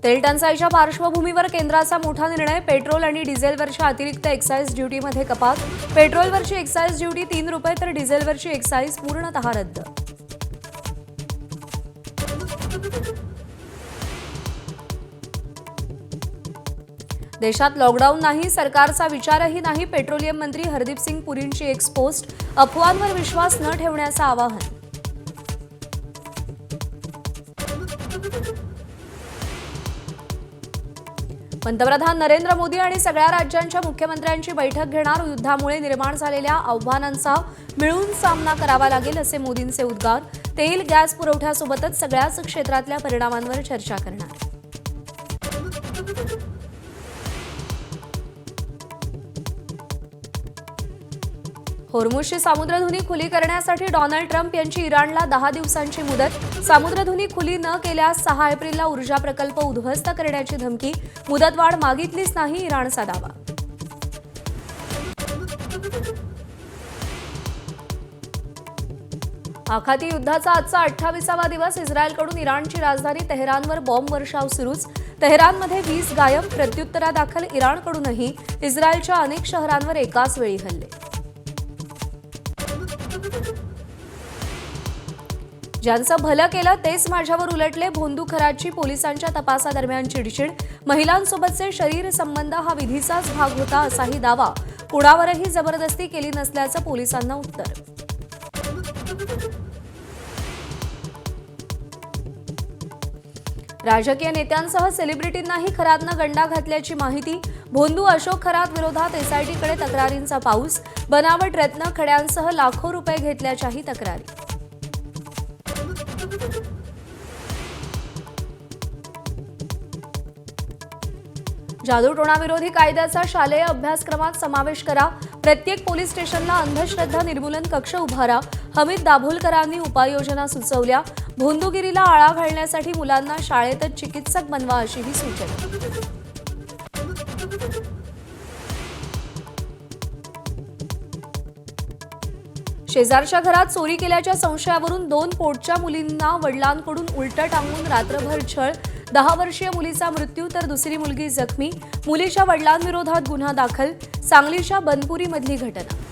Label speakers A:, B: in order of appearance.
A: तेल टंचाईच्या पार्श्वभूमीवर केंद्राचा मोठा निर्णय. पेट्रोल आणि डिझेलवरच्या अतिरिक्त एक्साईज ड्युटीमध्ये कपात. पेट्रोलवरची एक्साईज ड्युटी 3 रुपये तर डिझेलवरची एक्साईज पूर्णतः रद्द. देशात लॉकडाऊन नाही, सरकारचा विचारही नाही. पेट्रोलियम मंत्री हरदीप सिंग पुरींची एक्स पोस्ट. अफवांवर विश्वास न ठेवण्याचं आवाहन. पंतप्रधान नरेंद्र मोदी आणि सगळ्या राज्यांच्या मुख्यमंत्र्यांची बैठक घेणार. युद्धामुळे निर्माण झालेल्या आव्हानांचा मिळून सामना करावा लागेल असे मोदींचे उद्गार. तेल गॅस पुरवठ्यासोबतच सगळ्याच क्षेत्रातल्या परिणामांवर चर्चा करणार. होर्मुझची सामुद्रधुनी खुली करण्यासाठी डोनाल्ड ट्रम्प यांची इराणला 10 दिवसांची मुदत. सामुद्रधुनी खुली न केल्यास 6 एप्रिलला ऊर्जा प्रकल्प उद्ध्वस्त करण्याची धमकी. मुदतवाढ मागितलीच नाही, इराणचा दावा. आखाती युद्धाचा आजचा 28वा दिवस. इस्रायलकडून इराणची राजधानी तेहरानवर बॉम्ब वर्षाव सुरूच. तेहरानमध्ये 20 गायब. प्रत्युत्तरादाखल इराणकडूनही इस्रायलच्या अनेक शहरांवर एकाच वेळी हल्ले. ज्यांचं भलं केलं तेच माझ्यावर उलटले. भोंदू खराची पोलिसांच्या तपासादरम्यान चिडचिड. महिलांसोबतचे शरीर संबंध हा विधीचाच भाग होता असाही दावा. कुणावरही जबरदस्ती केली नसल्याचं पोलिसांना उत्तर. राजकीय नेत्यांसह सेलिब्रिटींनाही खरातनं गंडा घातल्याची माहिती. भोंदू अशोक खरात विरोधात एसआयटीकडे तक्रारींचा पाऊस. बनावट रत्न खड्यांसह लाखो रुपये घेतल्याच्याही तक्रारी. जादूटोणाविरोधी कायद्याचा शालेय अभ्यासक्रमात समावेश करा. प्रत्येक पोलीस स्टेशनला अंधश्रद्धा निर्मूलन कक्ष उभारा. हमीद दाभोलकरांनी उपाययोजना सुचवल्या. भोंदूगिरीला आळा घालण्यासाठी मुलांना शाळेतच चिकित्सक बनवा अशीही सूचना. शेजारच्या घरात चोरी केल्याच्या संशयावरून 2 पोटच्या मुलींना वडिलांकडून उलटं टांगून रात्रभर छळ. 10 वर्षीय मुलीचा मृत्यू तर दुसरी मुलगी जखमी. मुलीच्या वडिलांविरोधात गुन्हा दाखल. सांगलीच्या बनपुरीमधली घटना.